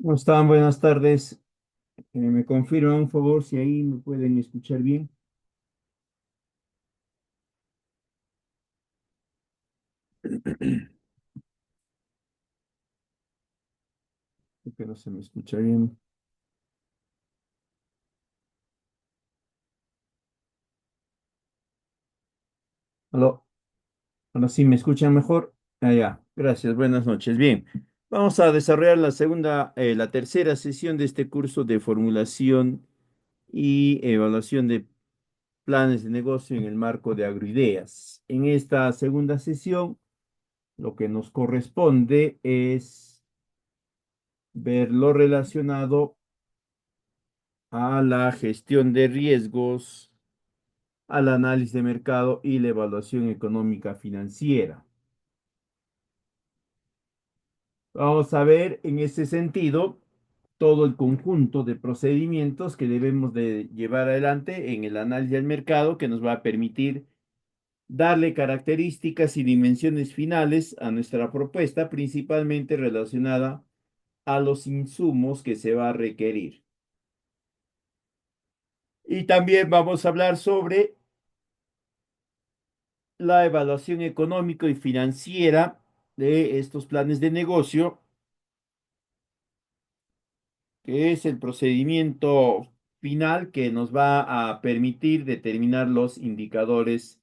¿Cómo están? Buenas tardes. Me confirman un favor si ahí me pueden escuchar bien, porque no se me escucha bien. Aló, ahora sí me escuchan mejor. Ah, ya, gracias, buenas noches. Bien, vamos a desarrollar la tercera sesión de este curso de formulación y evaluación de planes de negocio en el marco de agroideas. En esta segunda sesión, lo que nos corresponde es ver lo relacionado a la gestión de riesgos, al análisis de mercado y la evaluación económica financiera. Vamos a ver en ese sentido todo el conjunto de procedimientos que debemos de llevar adelante en el análisis del mercado que nos va a permitir darle características y dimensiones finales a nuestra propuesta, principalmente relacionada a los insumos que se va a requerir. Y también vamos a hablar sobre la evaluación económico y financiera de estos planes de negocio, que es el procedimiento final que nos va a permitir determinar los indicadores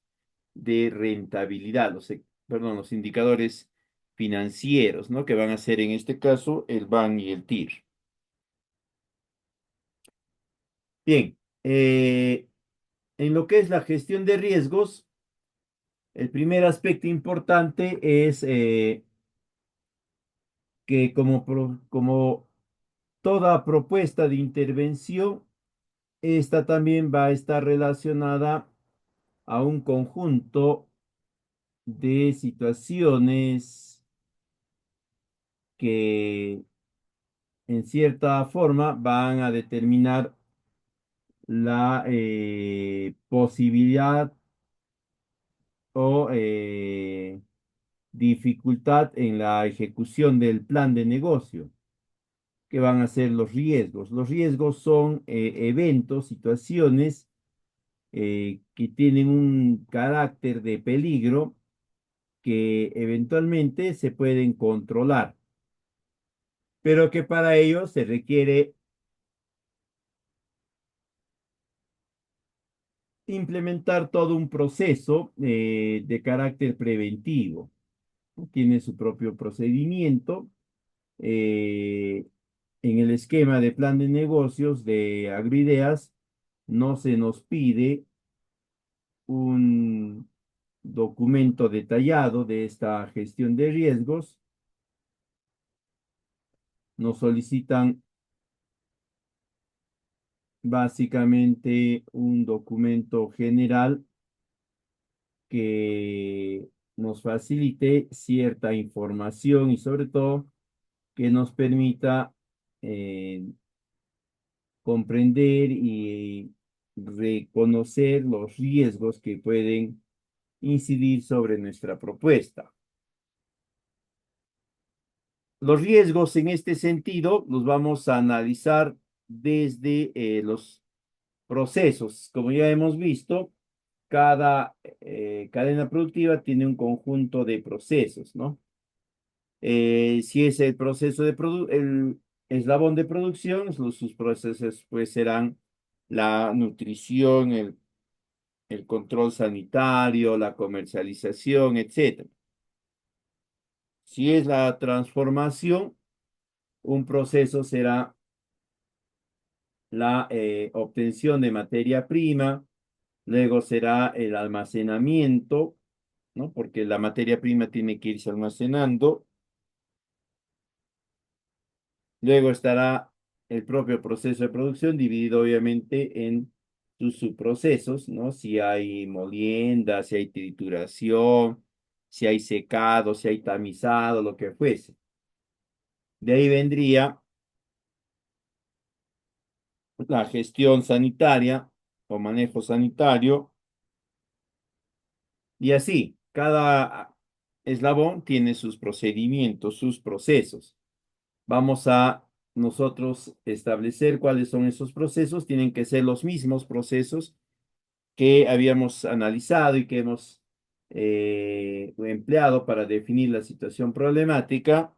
de rentabilidad, los indicadores financieros, ¿no? Que van a ser en este caso el BAN y el TIR. Bien, en lo que es la gestión de riesgos, el primer aspecto importante es que como toda propuesta de intervención, esta también va a estar relacionada a un conjunto de situaciones que en cierta forma van a determinar la posibilidad o dificultad en la ejecución del plan de negocio, que van a ser los riesgos. Los riesgos son eventos, situaciones que tienen un carácter de peligro que eventualmente se pueden controlar, pero que para ello se requiere implementar todo un proceso de carácter preventivo. Tiene su propio procedimiento. eh, en el esquema de plan de negocios de Agroideas no se nos pide un documento detallado de esta gestión de riesgos. Nos solicitan básicamente un documento general que nos facilite cierta información y sobre todo que nos permita eh, comprender y reconocer los riesgos que pueden incidir sobre nuestra propuesta. Los riesgos en este sentido los vamos a analizar desde los procesos. Como ya hemos visto, cada cadena productiva tiene un conjunto de procesos, ¿no? Si es el proceso el eslabón de producción, sus procesos pues serán la nutrición, el control sanitario, la comercialización, etcétera. Si es la transformación, un proceso será la obtención de materia prima, luego será el almacenamiento, ¿no? Porque la materia prima tiene que irse almacenando. Luego estará el propio proceso de producción, dividido obviamente en sus subprocesos, ¿no? Si hay molienda, si hay trituración, si hay secado, si hay tamizado, lo que fuese. De ahí vendría la gestión sanitaria o manejo sanitario, y así, cada eslabón tiene sus procedimientos, sus procesos. Vamos a nosotros establecer cuáles son esos procesos. Tienen que ser los mismos procesos que habíamos analizado y que hemos empleado para definir la situación problemática.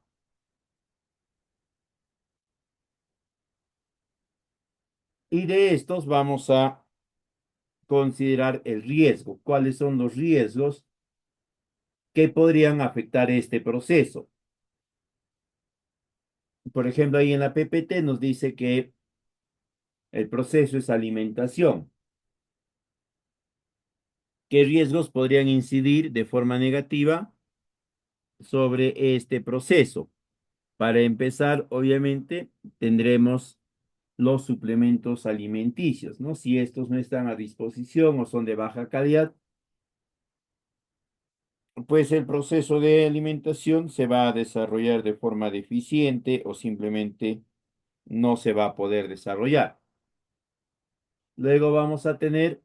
Y de estos vamos a considerar el riesgo. ¿Cuáles son los riesgos que podrían afectar este proceso? Por ejemplo, ahí en la PPT nos dice que el proceso es alimentación. ¿Qué riesgos podrían incidir de forma negativa sobre este proceso? Para empezar, obviamente, tendremos los suplementos alimenticios, ¿no? Si estos no están a disposición o son de baja calidad, pues el proceso de alimentación se va a desarrollar de forma deficiente o simplemente no se va a poder desarrollar. Luego vamos a tener,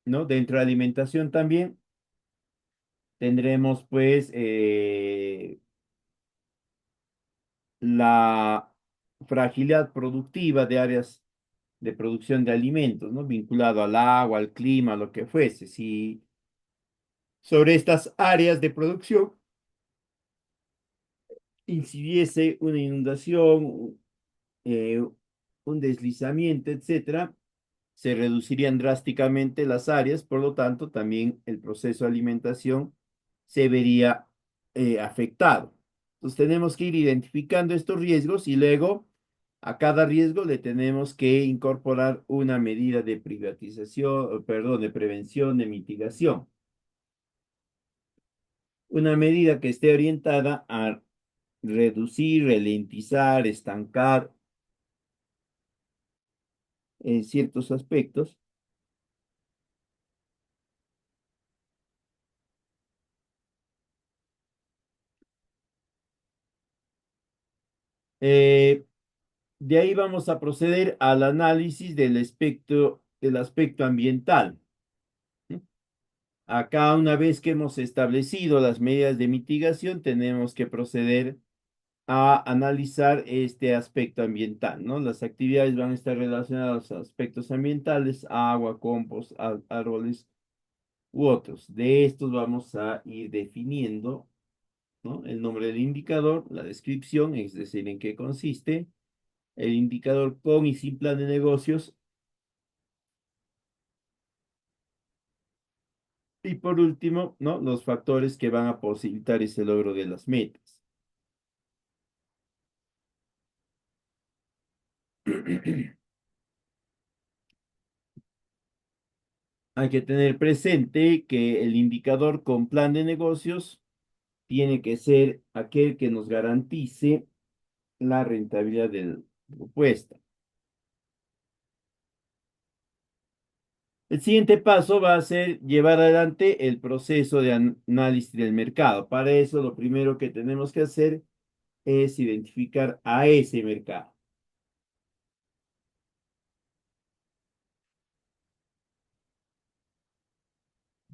¿no? Dentro de alimentación también tendremos pues la fragilidad productiva de áreas de producción de alimentos, ¿no? Vinculado al agua, al clima, lo que fuese. Si sobre estas áreas de producción incidiese una inundación, un deslizamiento, etcétera, se reducirían drásticamente las áreas, por lo tanto, también el proceso de alimentación se vería afectado. Entonces, tenemos que ir identificando estos riesgos y luego a cada riesgo le tenemos que incorporar una medida de privatización, perdón, de prevención, de mitigación. Una medida que esté orientada a reducir, ralentizar, estancar ciertos aspectos. Eh, de ahí vamos a proceder al análisis del aspecto ambiental. ¿Sí? Acá, una vez que hemos establecido las medidas de mitigación, tenemos que proceder a analizar este aspecto ambiental, ¿no? Las actividades van a estar relacionadas a aspectos ambientales, agua, compost, árboles u otros. De estos vamos a ir definiendo, ¿no? El nombre del indicador, la descripción, es decir, en qué consiste, el indicador con y sin plan de negocios, y por último, ¿no? Los factores que van a posibilitar ese logro de las metas. Hay que tener presente que el indicador con plan de negocios tiene que ser aquel que nos garantice la rentabilidad de la propuesta. El siguiente paso va a ser llevar adelante el proceso de análisis del mercado. Para eso, lo primero que tenemos que hacer es identificar a ese mercado.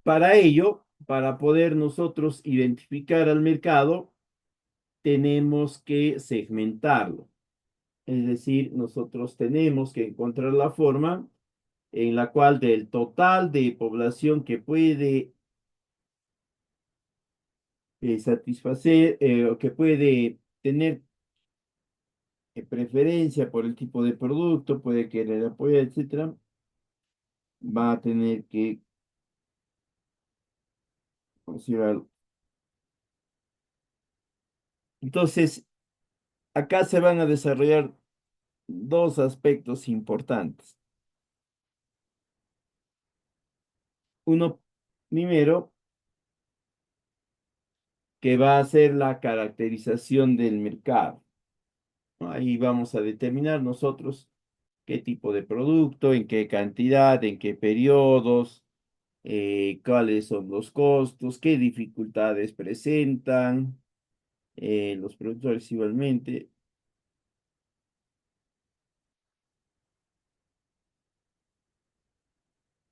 Para ello, para poder nosotros identificar al mercado, tenemos que segmentarlo. Es decir, nosotros tenemos que encontrar la forma en la cual del total de población que puede satisfacer o que puede tener preferencia por el tipo de producto, puede querer apoyar, etcétera, va a tener que considerarlo. Entonces, acá se van a desarrollar dos aspectos importantes. Uno primero, que va a ser la caracterización del mercado, ¿no? Ahí vamos a determinar nosotros qué tipo de producto, en qué cantidad, en qué periodos, cuáles son los costos, qué dificultades presentan los productores igualmente.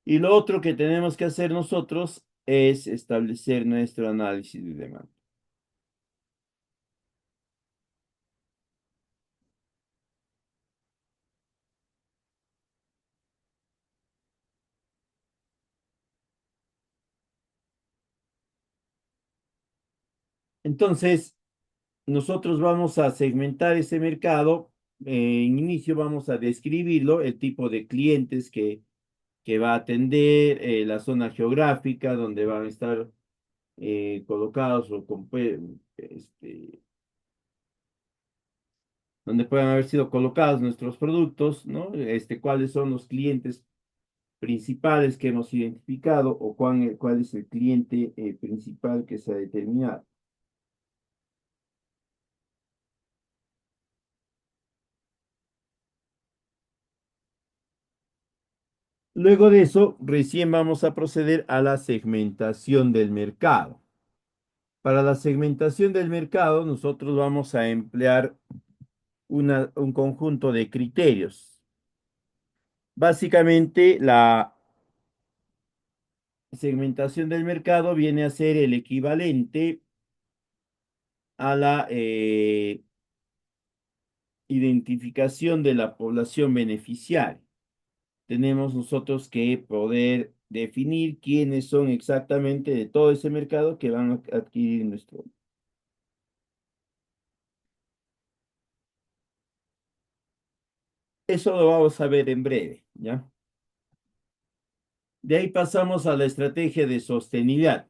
Y lo otro que tenemos que hacer nosotros es establecer nuestro análisis de demanda. Entonces, nosotros vamos a segmentar ese mercado. En inicio vamos a describirlo, el tipo de clientes que va a atender, la zona geográfica donde van a estar colocados o donde puedan haber sido colocados nuestros productos, ¿no? Cuáles son los clientes principales que hemos identificado o cuál es el cliente principal que se ha determinado. Luego de eso, recién vamos a proceder a la segmentación del mercado. Para la segmentación del mercado, nosotros vamos a emplear un conjunto de criterios. Básicamente, la segmentación del mercado viene a ser el equivalente a la identificación de la población beneficiaria. Tenemos nosotros que poder definir quiénes son exactamente de todo ese mercado que van a adquirir nuestro. Eso lo vamos a ver en breve, ¿ya? De ahí pasamos a la estrategia de sostenibilidad.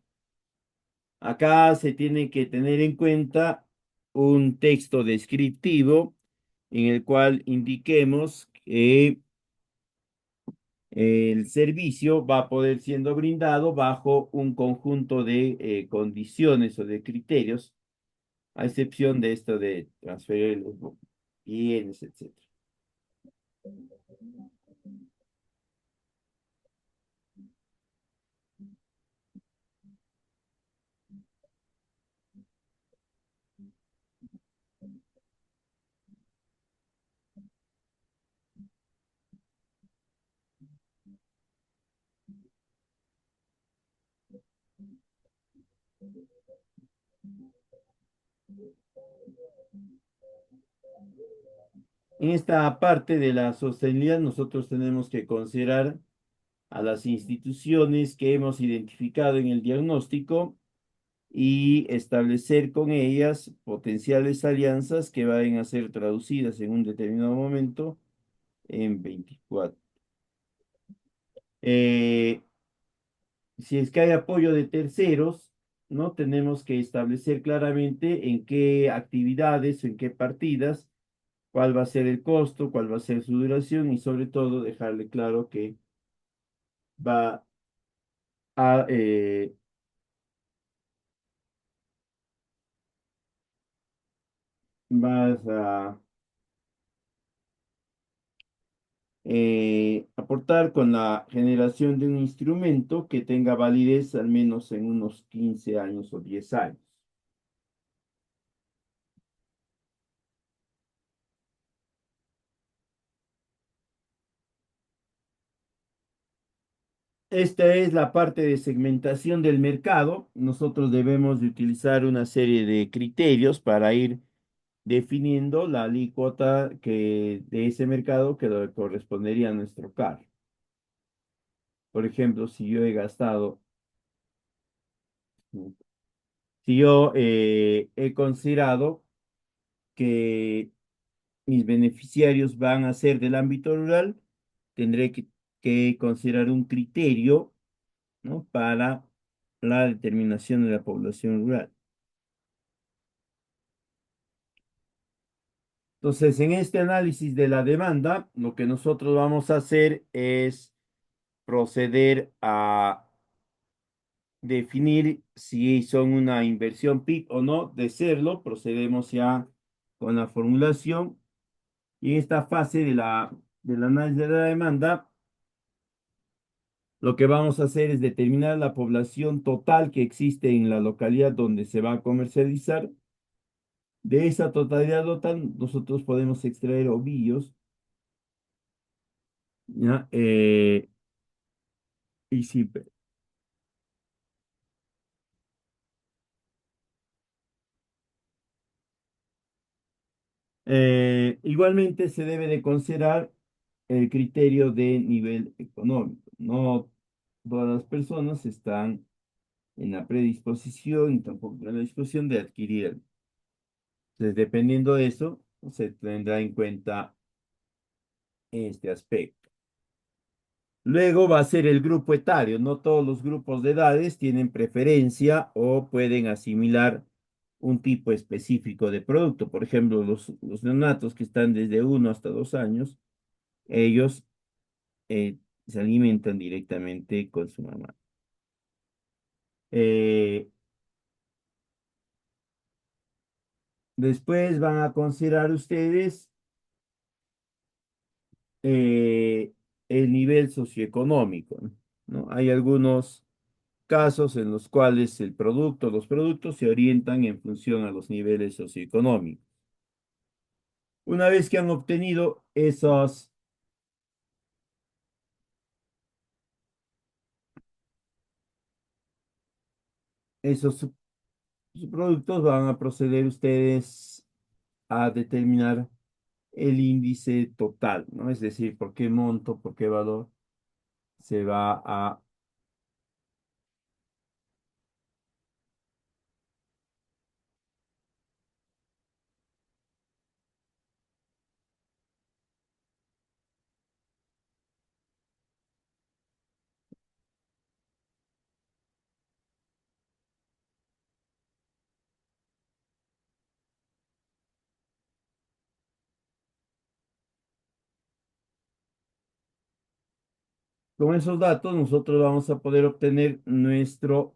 Acá se tiene que tener en cuenta un texto descriptivo en el cual indiquemos que el servicio va a poder siendo brindado bajo un conjunto de condiciones o de criterios, a excepción de esto de transferir los bienes, etcétera. En esta parte de la sostenibilidad, nosotros tenemos que considerar a las instituciones que hemos identificado en el diagnóstico y establecer con ellas potenciales alianzas que vayan a ser traducidas en un determinado momento en 24. Eh, si es que hay apoyo de terceros, ¿no? Tenemos que establecer claramente en qué actividades, en qué partidas, cuál va a ser el costo, cuál va a ser su duración y sobre todo dejarle claro que va a, vas a aportar con la generación de un instrumento que tenga validez al menos en unos 15 años o 10 años. Esta es la parte de segmentación del mercado. Nosotros debemos de utilizar una serie de criterios para ir definiendo la alícuota de ese mercado que le correspondería a nuestro carro. Por ejemplo, si yo he gastado, si yo he considerado que mis beneficiarios van a ser del ámbito rural, tendré que considerar un criterio, ¿no? Para la determinación de la población rural. Entonces, en este análisis de la demanda, lo que nosotros vamos a hacer es proceder a definir si son una inversión PIB o no. De serlo, procedemos ya con la formulación. Y en esta fase del análisis de la demanda, lo que vamos a hacer es determinar la población total que existe en la localidad donde se va a comercializar. De esa totalidad total, nosotros podemos extraer ovillos, ¿ya? Y sí, igualmente se debe de considerar el criterio de nivel económico. No todas las personas están en la predisposición y tampoco en la disposición de adquirir. Entonces, dependiendo de eso, se tendrá en cuenta este aspecto. Luego va a ser el grupo etario. No todos los grupos de edades tienen preferencia o pueden asimilar un tipo específico de producto. Por ejemplo, los neonatos que están desde 1 hasta 2 años, ellos se alimentan directamente con su mamá. Eh, Después van a considerar ustedes eh, el nivel socioeconómico, ¿no? Hay algunos casos en los cuales los productos se orientan en función a los niveles socioeconómicos. Una vez que han obtenido esos productos, van a proceder ustedes a determinar el índice total, ¿no? Es decir, por qué monto, por qué valor se va a... Con esos datos nosotros vamos a poder obtener nuestro...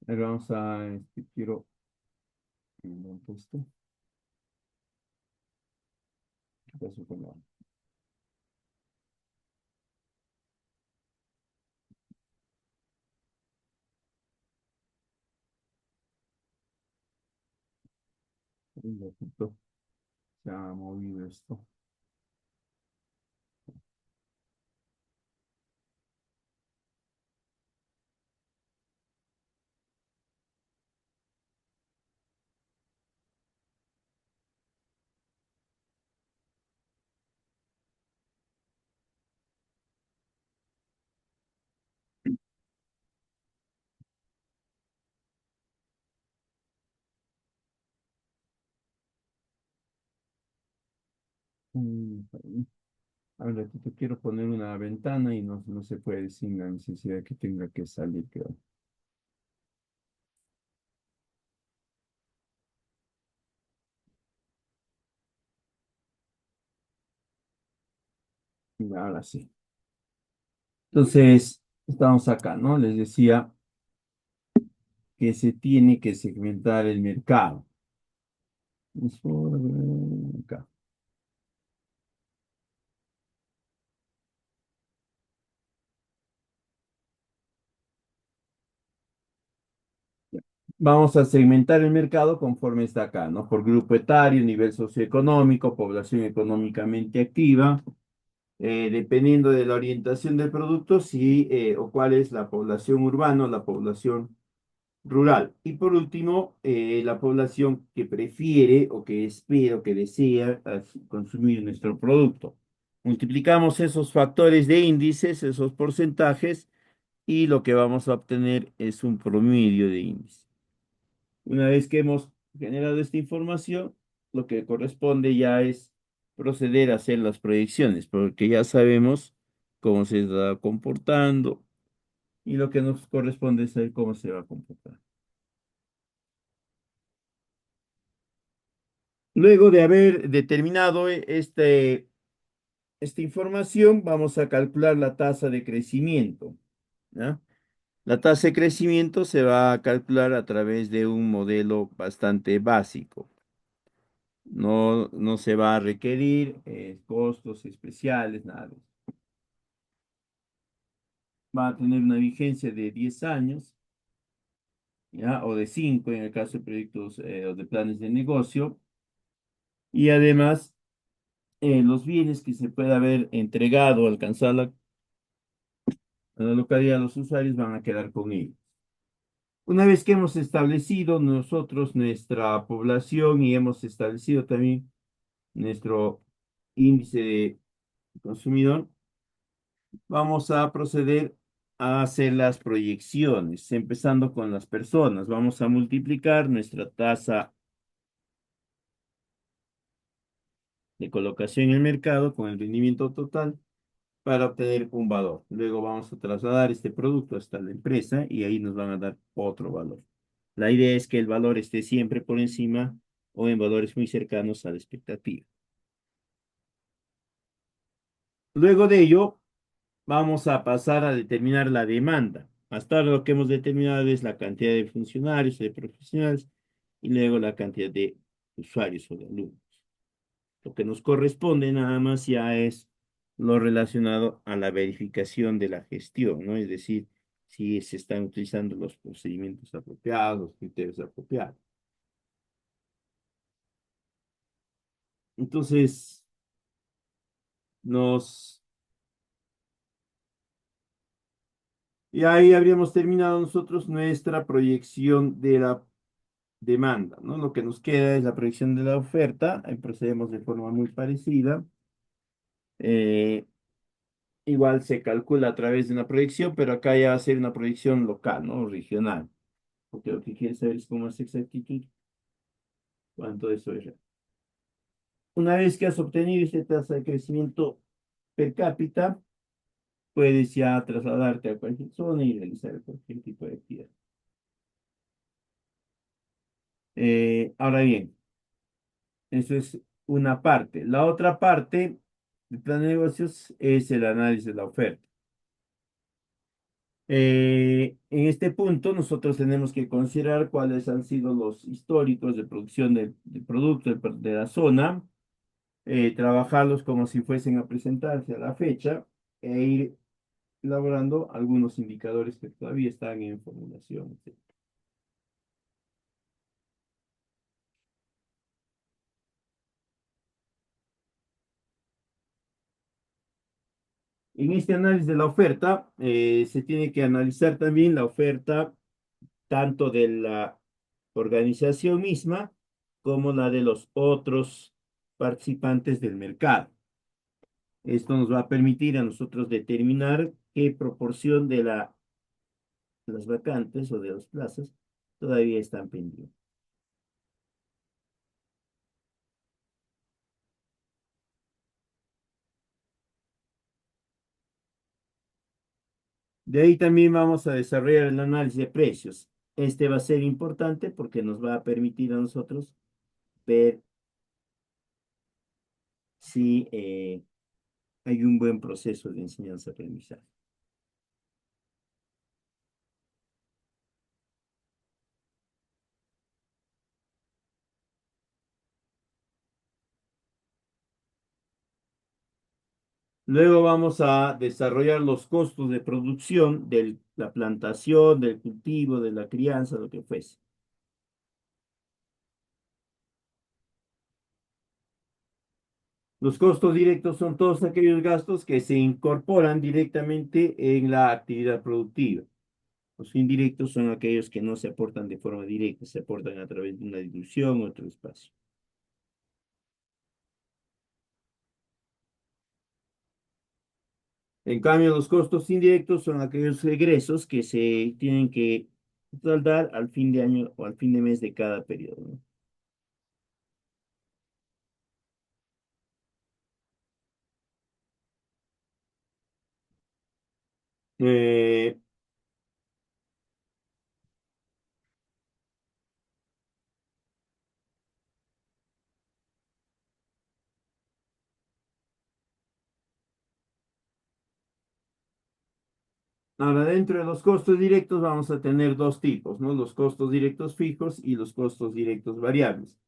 Vamos a... quiero... ¿dónde está esto? ¿Qué pasó con un ratito se ha movido esto? A ver, ratito quiero poner una ventana y no se puede sin la necesidad de que tenga que salir, creo. Y ahora sí. Entonces, estamos acá, ¿no? Les decía que se tiene que segmentar el mercado. Es por acá. Vamos a segmentar el mercado conforme está acá, ¿no? Por grupo etario, nivel socioeconómico, población económicamente activa, dependiendo de la orientación del producto, si o cuál es la población urbana o la población rural. Y por último, la población que prefiere o que espera o que desea consumir nuestro producto. Multiplicamos esos factores de índices, esos porcentajes, y lo que vamos a obtener es un promedio de índice. Una vez que hemos generado esta información, lo que corresponde ya es proceder a hacer las proyecciones, porque ya sabemos cómo se está comportando y lo que nos corresponde es saber cómo se va a comportar. Luego de haber determinado esta información, vamos a calcular la tasa de crecimiento, ¿ya? La tasa de crecimiento se va a calcular a través de un modelo bastante básico. No se va a requerir costos especiales, nada de eso. Va a tener una vigencia de 10 años, ¿ya? O de 5 en el caso de proyectos o de planes de negocio. Y además, los bienes que se pueda haber entregado, alcanzar a la localidad de los usuarios van a quedar con ellos. Una vez que hemos establecido nosotros nuestra población y hemos establecido también nuestro índice de consumidor, vamos a proceder a hacer las proyecciones, empezando con las personas. Vamos a multiplicar nuestra tasa de colocación en el mercado con el rendimiento total para obtener un valor. Luego vamos a trasladar este producto hasta la empresa y ahí nos van a dar otro valor. La idea es que el valor esté siempre por encima o en valores muy cercanos a la expectativa. Luego de ello, vamos a pasar a determinar la demanda. Hasta ahora lo que hemos determinado es la cantidad de funcionarios, de profesionales y luego la cantidad de usuarios o de alumnos. Lo que nos corresponde nada más ya es lo relacionado a la verificación de la gestión, ¿no? Es decir, si se están utilizando los procedimientos apropiados, los criterios apropiados. Entonces, nos... Y ahí habríamos terminado nosotros nuestra proyección de la demanda, ¿no? Lo que nos queda es la proyección de la oferta, ahí procedemos de forma muy parecida. Eh, Igual se calcula a través de una proyección, pero acá ya va a ser una proyección local, ¿no? Regional. Porque lo que quieres saber es con más exactitud cuánto eso es real. Una vez que has obtenido esta tasa de crecimiento per cápita, puedes ya trasladarte a cualquier zona y realizar cualquier tipo de actividad. Ahora bien, eso es una parte. La otra parte del plan de negocios es el análisis de la oferta. En este punto, nosotros tenemos que considerar cuáles han sido los históricos de producción del producto de la zona, trabajarlos como si fuesen a presentarse a la fecha e ir elaborando algunos indicadores que todavía están en formulación, etcétera. En este análisis de la oferta, se tiene que analizar también la oferta tanto de la organización misma como la de los otros participantes del mercado. Esto nos va a permitir a nosotros determinar qué proporción de las vacantes o de las plazas todavía están pendientes. De ahí también vamos a desarrollar el análisis de precios. Este va a ser importante porque nos va a permitir a nosotros ver si hay un buen proceso de enseñanza-aprendizaje. Luego vamos a desarrollar los costos de producción de la plantación, del cultivo, de la crianza, lo que fuese. Los costos directos son todos aquellos gastos que se incorporan directamente en la actividad productiva. Los indirectos son aquellos que no se aportan de forma directa, se aportan a través de una dilución o otro espacio. En cambio, los costos indirectos son aquellos egresos que se tienen que saldar al fin de año o al fin de mes de cada periodo, ¿no? Eh, Ahora, dentro de los costos directos vamos a tener dos tipos, ¿no? Los costos directos fijos y los costos directos variables.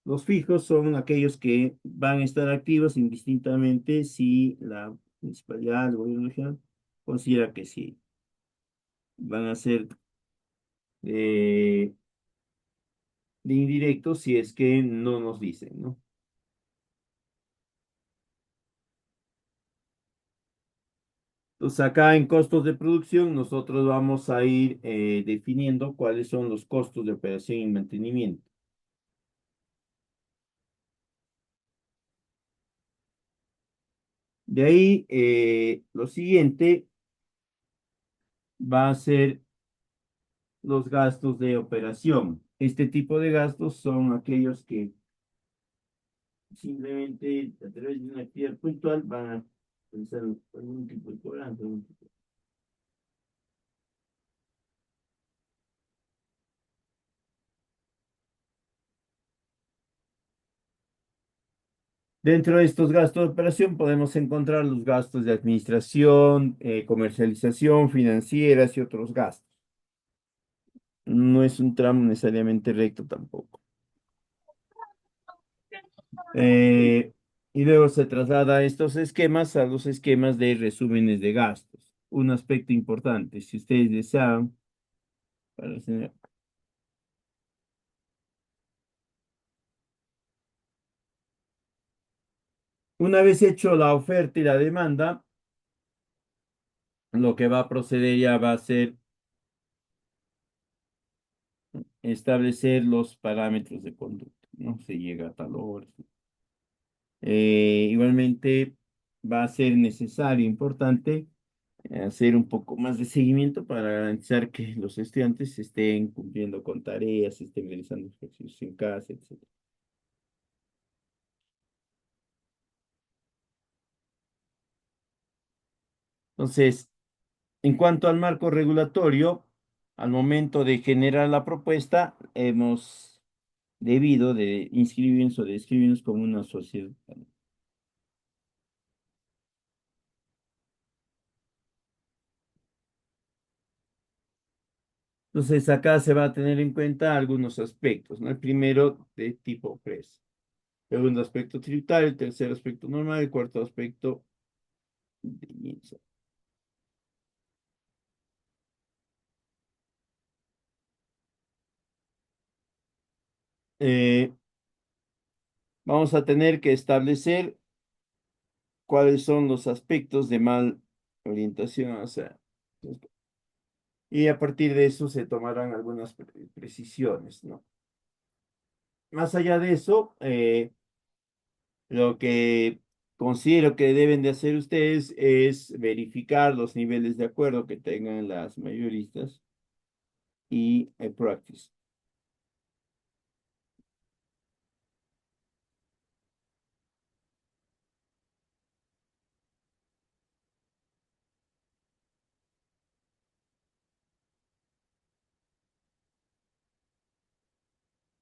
Los fijos son aquellos que van a estar activos indistintamente si la municipalidad, el gobierno regional, considera que sí. Van a ser eh, de indirectos si es que no nos dicen, ¿no? Entonces, acá en costos de producción, nosotros vamos a ir definiendo cuáles son los costos de operación y mantenimiento. De ahí, lo siguiente va a ser los gastos de operación. Este tipo de gastos son aquellos que simplemente a través de una actividad puntual van a realizar algún tipo de cobranza. Dentro de estos gastos de operación podemos encontrar los gastos de administración, comercialización, financieras y otros gastos. No es un tramo necesariamente recto tampoco. Eh, y luego se traslada estos esquemas a los esquemas de resúmenes de gastos. Un aspecto importante, si ustedes desean, para hacer- una vez hecho la oferta y la demanda, lo que va a proceder ya va a ser establecer los parámetros de conducta, ¿no? Se llega a tal hora. Igualmente va a ser necesario, importante, hacer un poco más de seguimiento para garantizar que los estudiantes estén cumpliendo con tareas, estén realizando ejercicios en casa, etc. Entonces, en cuanto al marco regulatorio, al momento de generar la propuesta, hemos debido de inscribirnos o de inscribirnos como una sociedad. Entonces, acá se va a tener en cuenta algunos aspectos, ¿no? El primero de tipo PRES, segundo aspecto tributario, el tercer aspecto normal, el cuarto aspecto de INSA. Eh, Vamos a tener que establecer cuáles son los aspectos de mal orientación, o sea, y a partir de eso se tomarán algunas precisiones, ¿no? Más allá de eso, lo que considero que deben de hacer ustedes es verificar los niveles de acuerdo que tengan las mayoristas y practice.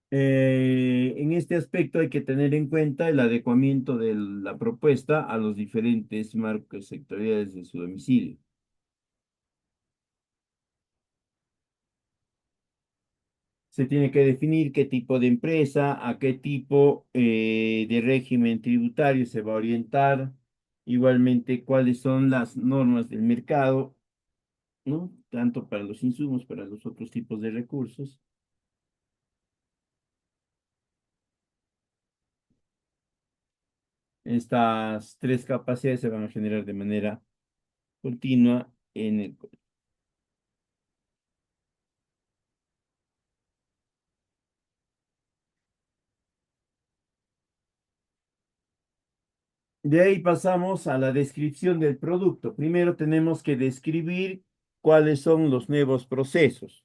En este aspecto hay que tener en cuenta el adecuamiento de la propuesta a los diferentes marcos sectoriales de su domicilio. Se tiene que definir qué tipo de empresa, a qué tipo de régimen tributario se va a orientar, igualmente cuáles son las normas del mercado, ¿no? Tanto para los insumos, para los otros tipos de recursos. Estas tres capacidades se van a generar de manera continua en el... De ahí pasamos a la descripción del producto. Primero tenemos que describir cuáles son los nuevos procesos.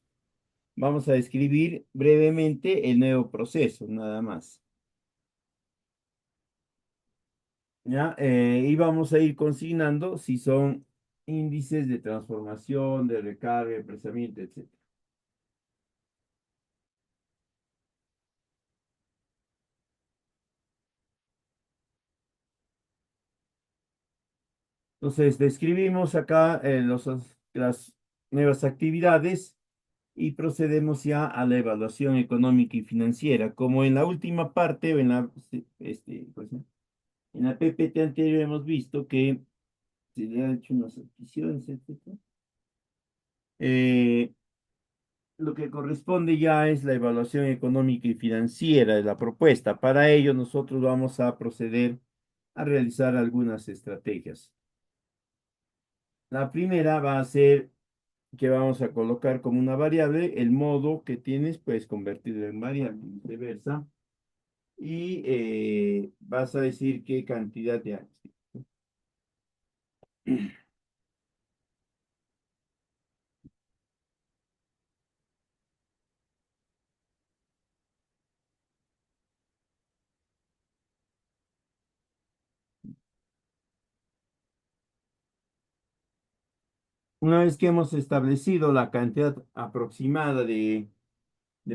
Vamos a describir brevemente el nuevo proceso, nada más. ¿Ya? Y vamos a ir consignando si son índices de transformación, de recarga, de procesamiento, etc. Entonces, describimos acá los las nuevas actividades y procedemos ya a la evaluación económica y financiera. Como en la última parte, o en la, pues, ¿no? En la PPT anterior hemos visto que se le han hecho unas adquisiciones, etcétera. Eh, lo que corresponde ya es la evaluación económica y financiera de la propuesta. Para ello, nosotros vamos a proceder a realizar algunas estrategias. La primera va a ser que vamos a colocar como una variable el modo que tienes, pues convertirlo en variable, viceversa, y vas a decir qué cantidad de años. Una vez que hemos establecido la cantidad aproximada de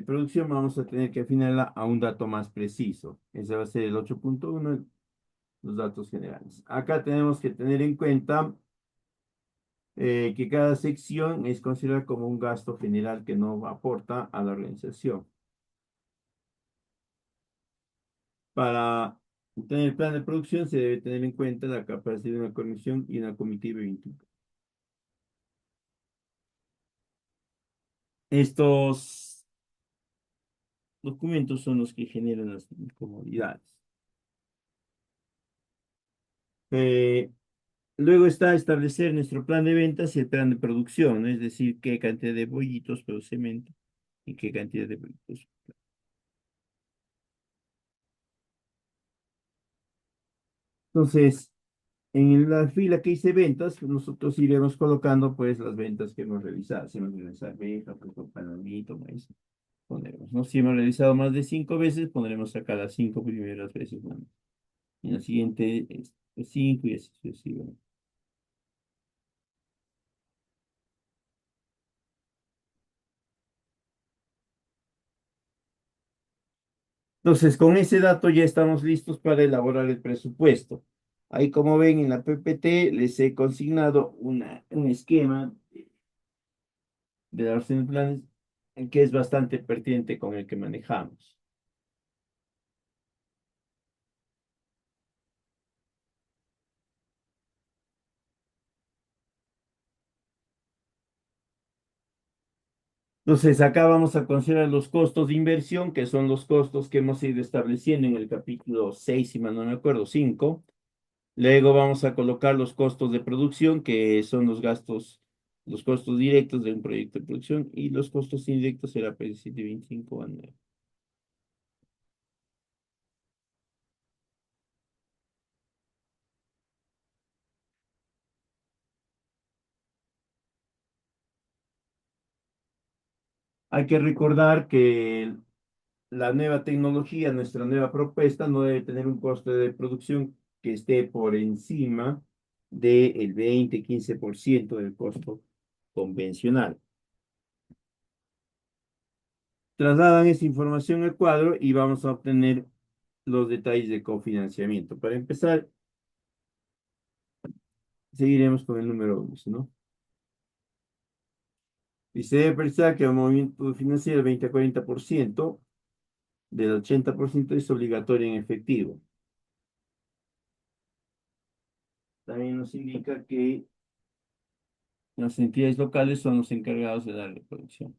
producción, vamos a tener que afinarla a un dato más preciso. Ese va a ser el 8.1, los datos generales. Acá tenemos que tener en cuenta que cada sección es considerada como un gasto general que no aporta a la organización. Para tener el plan de producción se debe tener en cuenta la capacidad de una comisión y una comitiva eventual. Estos documentos son los que generan las incomodidades. Eh, Luego está establecer nuestro plan de ventas y el plan de producción, ¿no? Es decir, qué cantidad de bollitos producimos y qué cantidad de bollitos. Entonces, en la fila que hice ventas, nosotros iremos colocando pues las ventas que hemos realizado. Si hemos realizado arveja, pues con panamito, maíz, pondremos, ¿no? Si hemos realizado más de 5 veces, pondremos acá las 5 primeras veces, ¿no? En la siguiente, 5 y así sucesivamente. Entonces, con ese dato ya estamos listos para elaborar el presupuesto. Ahí, como ven en la PPT, les he consignado un esquema de la orden de planes que es bastante pertinente con el que manejamos. Entonces, acá vamos a considerar los costos de inversión, que son los costos que hemos ido estableciendo en el capítulo 6, si mal no me acuerdo, 5. Luego vamos a colocar los costos de producción, que son los gastos, los costos directos de un proyecto de producción, y los costos indirectos será pues 725 anual. Hay que recordar que la nueva tecnología, nuestra nueva propuesta, no debe tener un costo de producción que esté por encima del 20-15% del costo convencional. Trasladan esa información al cuadro y vamos a obtener los detalles de cofinanciamiento. Para empezar, seguiremos con el número 11, ¿no? Y se debe precisar que el movimiento financiero del 20 a 40% del 80% es obligatorio en efectivo. También nos indica que las entidades locales son los encargados de la recolección.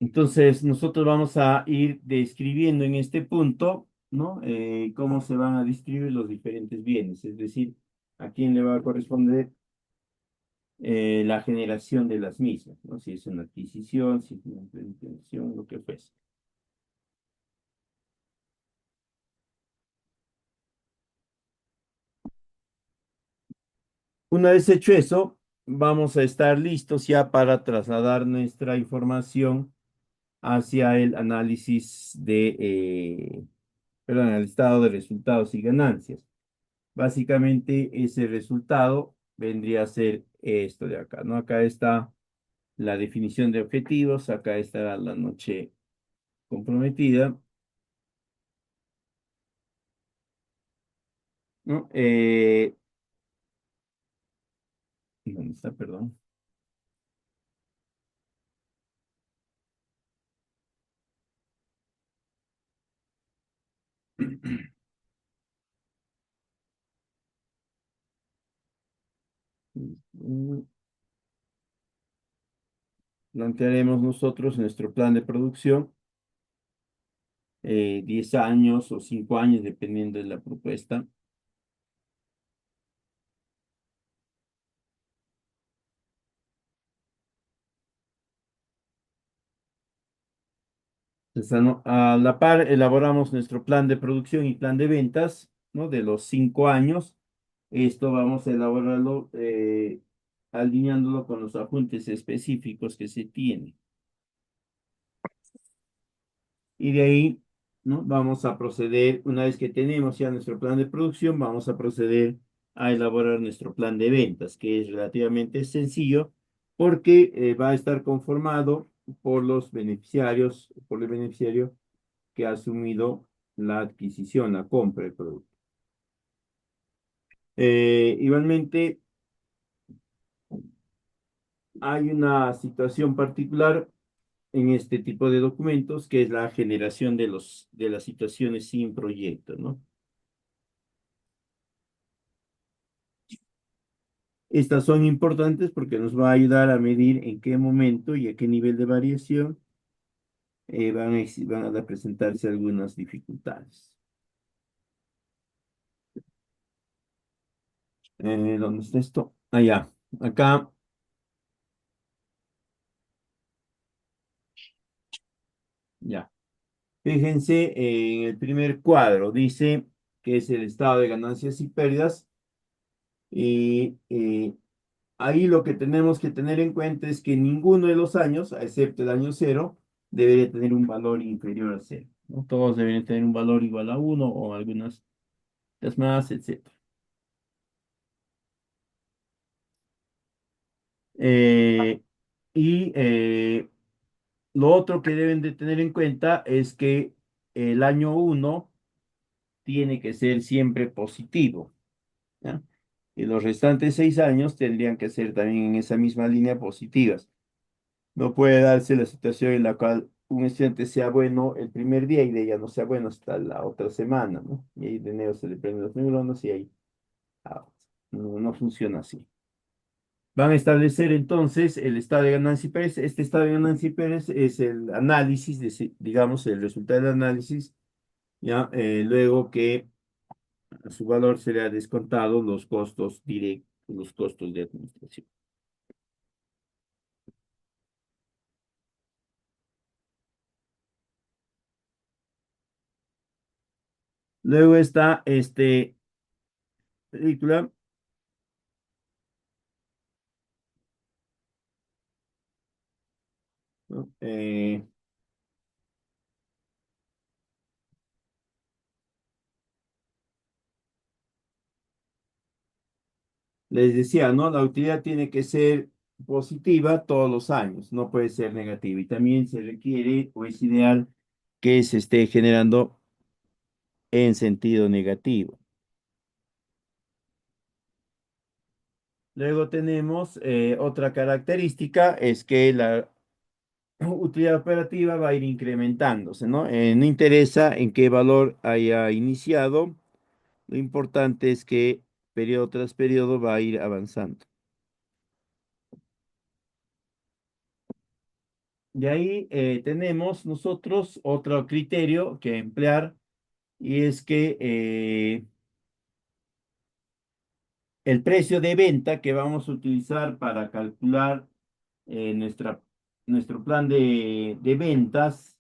Entonces, nosotros vamos a ir describiendo en este punto, ¿no? Cómo se van a distribuir los diferentes bienes, es decir, a quién le va a corresponder la generación de las mismas, ¿no? Si es una adquisición, si es una implementación, lo que fuese. Una vez hecho eso, vamos a estar listos ya para trasladar nuestra información hacia el análisis perdón, el estado de resultados y ganancias. Básicamente, ese resultado vendría a ser esto de acá, ¿no? Acá está la definición de objetivos, acá está la noche comprometida, ¿no? ¿Dónde está? Perdón. Mm, Plantearemos nosotros nuestro plan de producción, 10 años o 5 años, dependiendo de la propuesta. Entonces, a la par, elaboramos nuestro plan de producción y plan de ventas, ¿no? De los 5 años. Esto vamos a elaborarlo alineándolo con los apuntes específicos que se tienen. Y de ahí, ¿no? Vamos a proceder, una vez que tenemos ya nuestro plan de producción, vamos a proceder a elaborar nuestro plan de ventas, que es relativamente sencillo porque va a estar conformado por los beneficiarios, por el beneficiario que ha asumido la adquisición, la compra del producto. Igualmente, hay una situación particular en este tipo de documentos, que es la generación de las situaciones sin proyecto, ¿no? Estas son importantes porque nos va a ayudar a medir en qué momento y a qué nivel de variación van a presentarse algunas dificultades. ¿Dónde está esto? Allá. Acá, ya. Fíjense en el primer cuadro, dice que es el estado de ganancias y pérdidas. Y ahí lo que tenemos que tener en cuenta es que ninguno de los años, excepto el año cero, debería tener un valor inferior a cero, ¿no? Todos deberían tener un valor igual a uno o algunas las más, etcétera. Eh, y lo otro que deben de tener en cuenta es que el año uno tiene que ser siempre positivo, ¿ya? Y los restantes 6 años tendrían que ser también en esa misma línea positivas. No puede darse la situación en la cual un estudiante sea bueno el primer día y de ella no sea bueno hasta la otra semana, ¿no? Y ahí de enero se le prenden los neuronas y ahí ah, no funciona así. Van a establecer entonces el estado de ganancia y pérdida. Este estado de ganancia y pérdida es el análisis, digamos, el resultado del análisis, ya luego que a su valor se le ha descontado los costos directos, los costos de administración. Luego está este película, ¿no? Les decía, ¿no? La utilidad tiene que ser positiva todos los años, no puede ser negativa. Y también se requiere o es ideal que se esté generando en sentido negativo. Luego tenemos otra característica, es que la utilidad operativa va a ir incrementándose, ¿no? No interesa en qué valor haya iniciado, lo importante es que periodo tras periodo va a ir avanzando. Y ahí tenemos nosotros otro criterio que emplear y es que el precio de venta que vamos a utilizar para calcular nuestro plan de ventas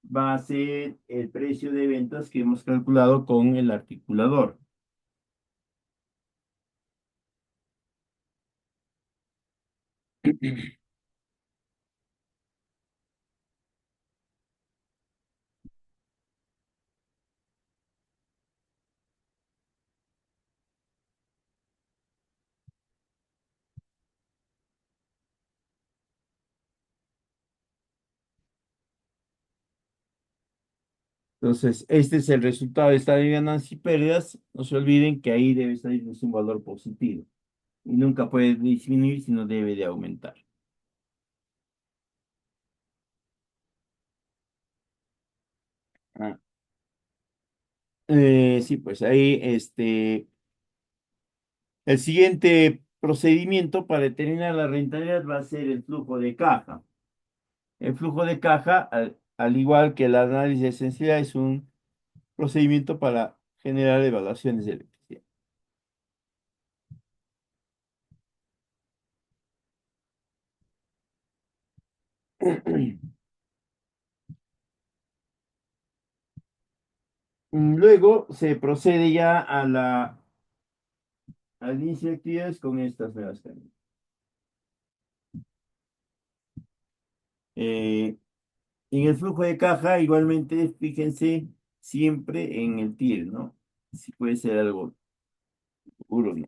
va a ser el precio de ventas que hemos calculado con el articulador. Entonces, este es el resultado de esta ley de ganancias y pérdidas. No se olviden que ahí debe salirnos un valor positivo y nunca puede disminuir, sino debe de aumentar. Ah, sí, pues ahí el siguiente procedimiento para determinar la rentabilidad va a ser el flujo de caja. El flujo de caja, al igual que el análisis de sensibilidad, es un procedimiento para generar evaluaciones de electricidad. Luego se procede ya al inicio de actividades con estas nuevas cargas. Eh, en el flujo de caja, igualmente, fíjense siempre en el TIR, ¿no? Si puede ser algo puro, ¿no?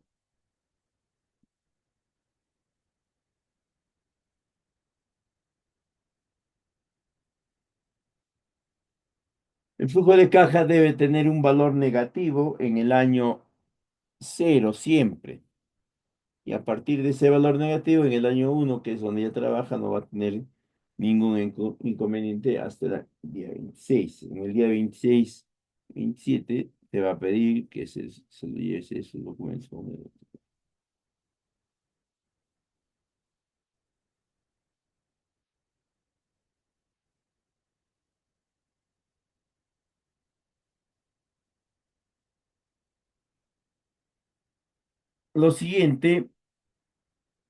El flujo de caja debe tener un valor negativo en el año cero siempre. Y a partir de ese valor negativo, en el año uno, que es donde ya trabaja, no va a tener ningún inconveniente hasta el día 26. En el día 26, 27, te va a pedir que se lo lleves esos documentos. Lo siguiente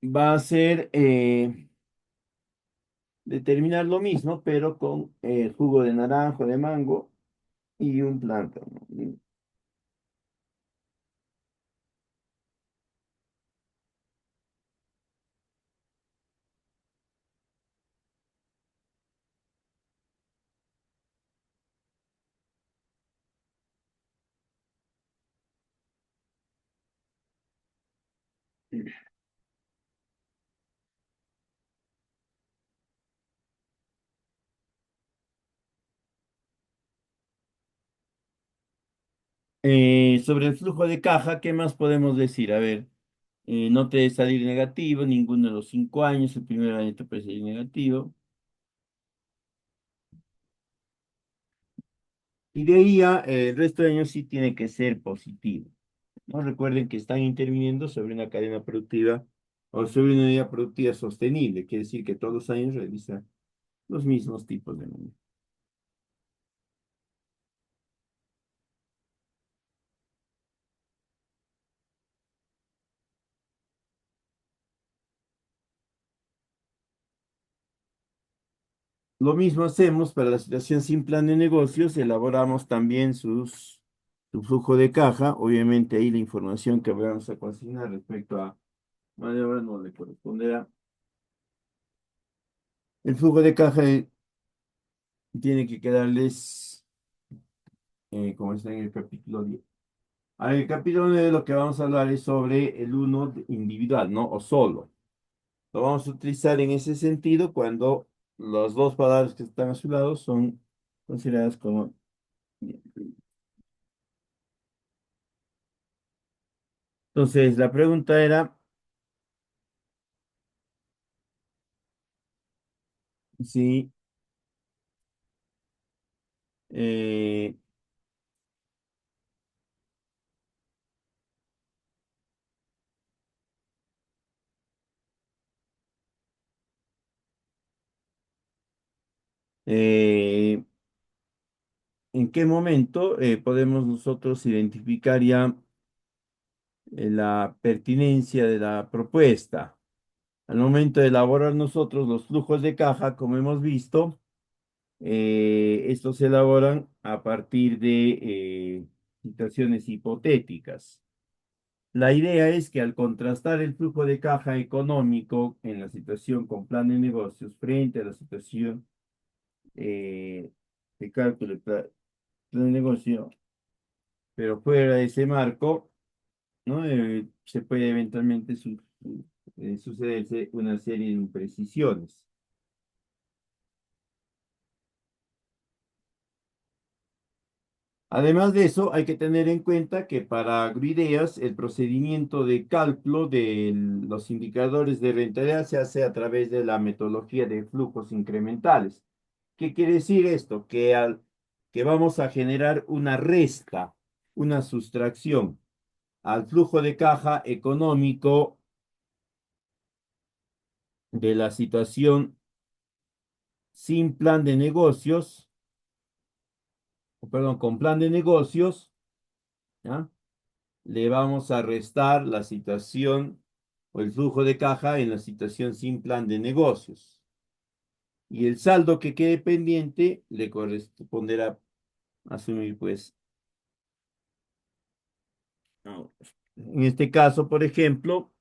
va a ser determinar lo mismo, pero con jugo de naranjo, de mango y un plátano. Sobre el flujo de caja, ¿qué más podemos decir? A ver, no te debe salir negativo ninguno de los 5 años, el primer año te puede salir negativo. Y de ahí el resto de años sí tiene que ser positivo. ¿No? Recuerden que están interviniendo sobre una cadena productiva o sobre una unidad productiva sostenible, quiere decir que todos los años realizan los mismos tipos de números. Lo mismo hacemos para la situación sin plan de negocios, elaboramos también su flujo de caja, obviamente ahí la información que vamos a consignar respecto a mano de obra no le corresponderá. El flujo de caja tiene que quedarles, como está en el capítulo 10. En el capítulo 9 lo que vamos a hablar es sobre el uno individual, ¿no? O solo. Lo vamos a utilizar en ese sentido cuando las dos palabras que están a su lado son consideradas como... Entonces, la pregunta era si eh, eh, en qué momento podemos nosotros identificar ya la pertinencia de la propuesta. Al momento de elaborar nosotros los flujos de caja, como hemos visto, estos se elaboran a partir de situaciones hipotéticas. La idea es que al contrastar el flujo de caja económico en la situación con plan de negocios frente a la situación eh, de cálculo de plan de negocio, pero fuera de ese marco, ¿no? Se puede eventualmente sucederse una serie de imprecisiones. Además de eso, hay que tener en cuenta que para AgroIdeas el procedimiento de cálculo de los indicadores de rentabilidad se hace a través de la metodología de flujos incrementales. ¿Qué quiere decir esto? Que vamos a generar una resta, una sustracción al flujo de caja económico de la situación sin plan de negocios, o perdón, con plan de negocios, ¿ya? Le vamos a restar la situación o el flujo de caja en la situación sin plan de negocios. Y el saldo que quede pendiente le corresponderá asumir, pues, no. En este caso, por ejemplo,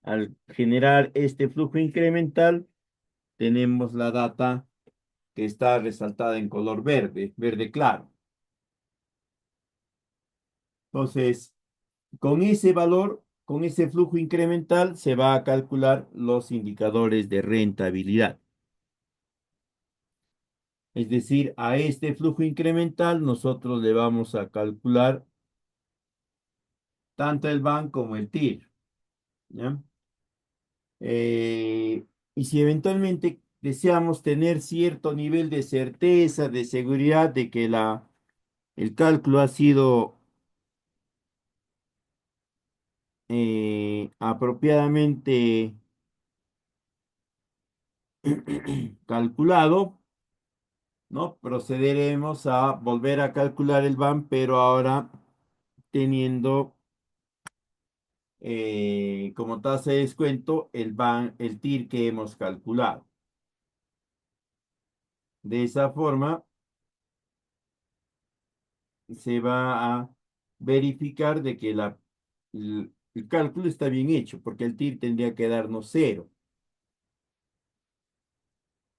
al generar este flujo incremental, tenemos la data que está resaltada en color verde, verde claro. Entonces, con ese valor, con ese flujo incremental, se va a calcular los indicadores de rentabilidad. Es decir, a este flujo incremental nosotros le vamos a calcular tanto el BAN como el TIR, ¿ya? Eh, y si eventualmente deseamos tener cierto nivel de certeza, de seguridad de que el cálculo ha sido apropiadamente calculado, ¿no? Procederemos a volver a calcular el BAN, pero ahora teniendo como tasa de descuento el TIR que hemos calculado. De esa forma se va a verificar de que el cálculo está bien hecho, porque el TIR tendría que darnos cero,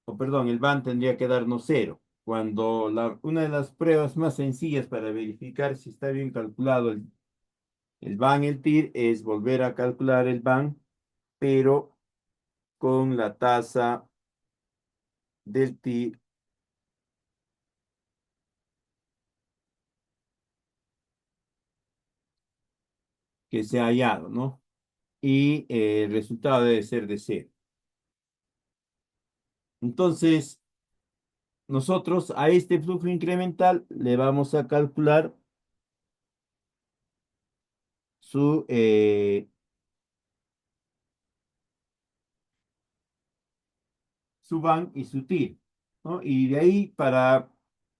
o perdón, el BAN tendría que darnos cero. Cuando una de las pruebas más sencillas para verificar si está bien calculado el BAN, el TIR, es volver a calcular el BAN, pero con la tasa del TIR que se ha hallado, ¿no? Y el resultado debe ser de cero. Entonces, nosotros a este flujo incremental le vamos a calcular su BAN y su TIR, ¿no? Y de ahí, para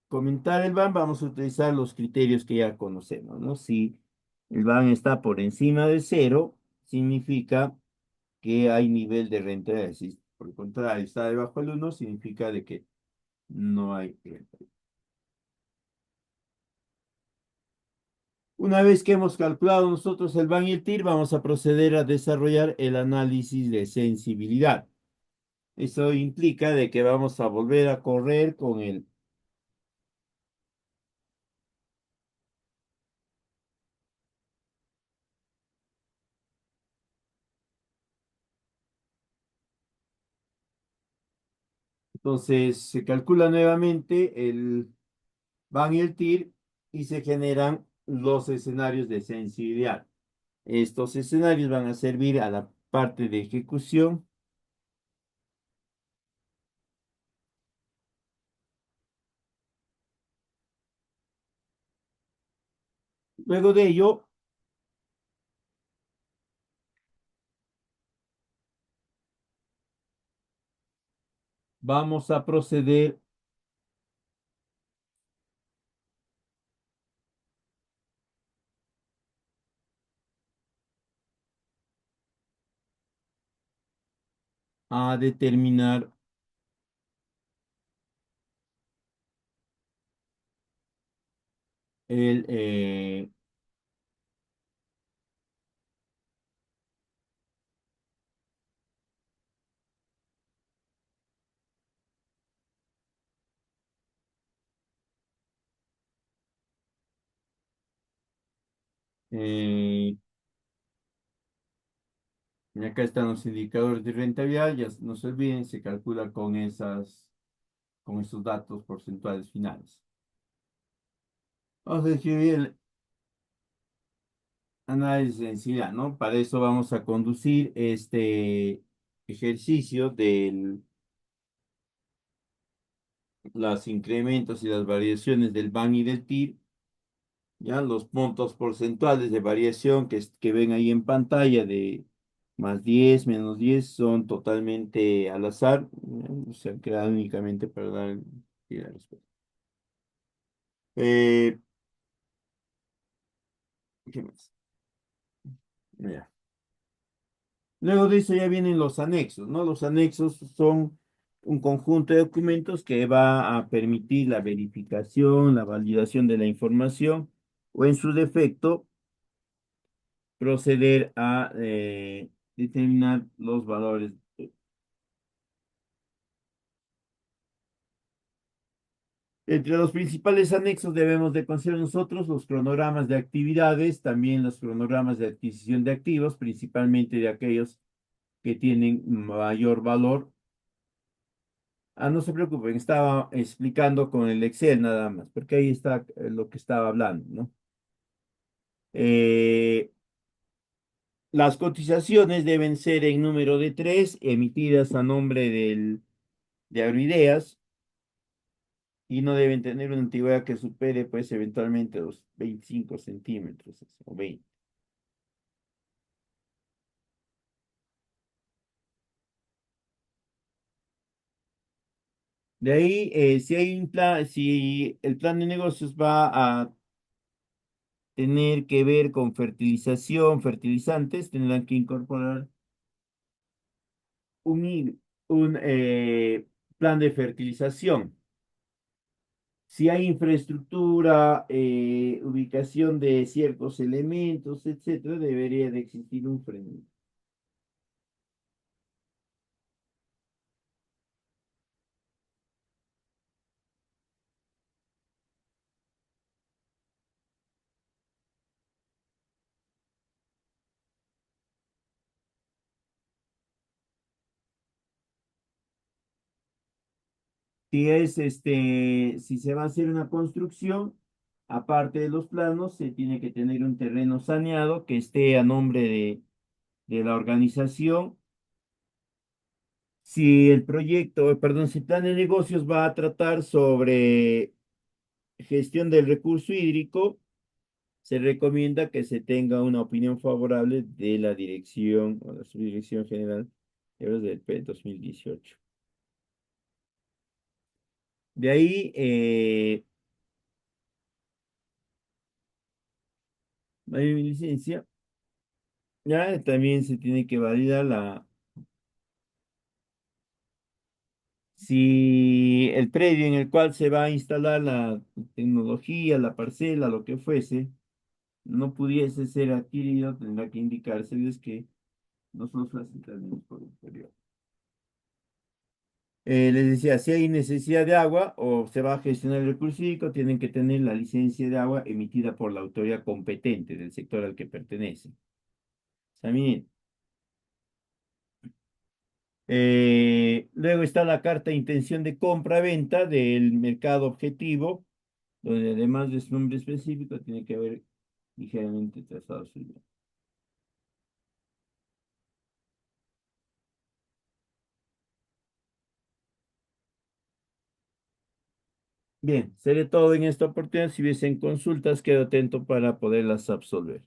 comentar el BAN, vamos a utilizar los criterios que ya conocemos, ¿no? Si el BAN está por encima de cero, significa que hay nivel de rentabilidad. Si por el contrario está debajo del uno, significa de que no hay rentabilidad. Una vez que hemos calculado nosotros el BAN y el TIR, vamos a proceder a desarrollar el análisis de sensibilidad. Eso implica de que vamos a volver a correr con el... Entonces se calcula nuevamente el BAN y el TIR y se generan los escenarios de sensibilidad. Estos escenarios van a servir a la parte de ejecución. Luego de ello, vamos a proceder a determinar el, eh, y acá están los indicadores de rentabilidad, ya no se olviden, se calcula con esos datos porcentuales finales. Vamos a escribir el análisis de densidad, ¿no? Para eso vamos a conducir este ejercicio de los incrementos y las variaciones del BAN y del TIR. Ya los puntos porcentuales de variación que ven ahí en pantalla de +10, -10 son totalmente al azar, se han creado únicamente para dar sí, la respuesta. Eh, ¿Qué más? Ya. Luego de eso ya vienen los anexos, ¿no? Los anexos son un conjunto de documentos que va a permitir la verificación, la validación de la información o en su defecto proceder a determinar los valores. Entre los principales anexos debemos de considerar nosotros los cronogramas de actividades, también los cronogramas de adquisición de activos, principalmente de aquellos que tienen mayor valor. Ah, no se preocupen, estaba explicando con el Excel nada más, porque ahí está lo que estaba hablando, ¿no? Eh, las cotizaciones deben ser en número de tres, emitidas a nombre de Agroideas, y no deben tener una antigüedad que supere, pues, eventualmente los 25 centímetros o 20. De ahí, si hay un plan, si el plan de negocios va a tener que ver con fertilización, fertilizantes, tendrán que incorporar un plan de fertilización. Si hay infraestructura, ubicación de ciertos elementos, etcétera, debería de existir un freno. Si se va a hacer una construcción, aparte de los planos, se tiene que tener un terreno saneado que esté a nombre de la organización. Si el proyecto, perdón, si el plan de negocios va a tratar sobre gestión del recurso hídrico, se recomienda que se tenga una opinión favorable de la dirección o la subdirección general de obras del P 2018. De ahí, hay mi licencia. Ya también se tiene que validar si el predio en el cual se va a instalar la tecnología, la parcela, lo que fuese, no pudiese ser adquirido, tendrá que indicárseles que nosotros facilitaremos por un periodo. Les decía, si hay necesidad de agua o se va a gestionar el recurso hídrico, tienen que tener la licencia de agua emitida por la autoridad competente del sector al que pertenece. También, luego está la carta de intención de compra-venta del mercado objetivo, donde además de su nombre específico, tiene que haber ligeramente trazado su idea. Bien, seré todo en esta oportunidad. Si hubiesen consultas, quedo atento para poderlas absolver.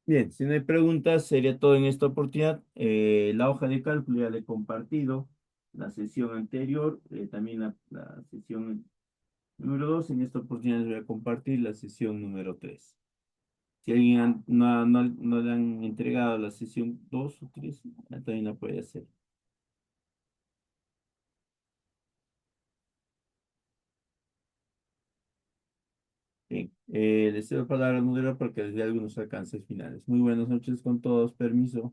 Bien, si no hay preguntas, sería todo en esta oportunidad. La hoja de cálculo ya le he compartido la sesión anterior, también la sesión número 2. En esta oportunidad les voy a compartir la sesión número 3. Si alguien no le han entregado la sesión 2 o 3, también la puede hacer. Bien, les cedo palabra al moderador para que les dé algunos alcances finales. Muy buenas noches con todos, permiso.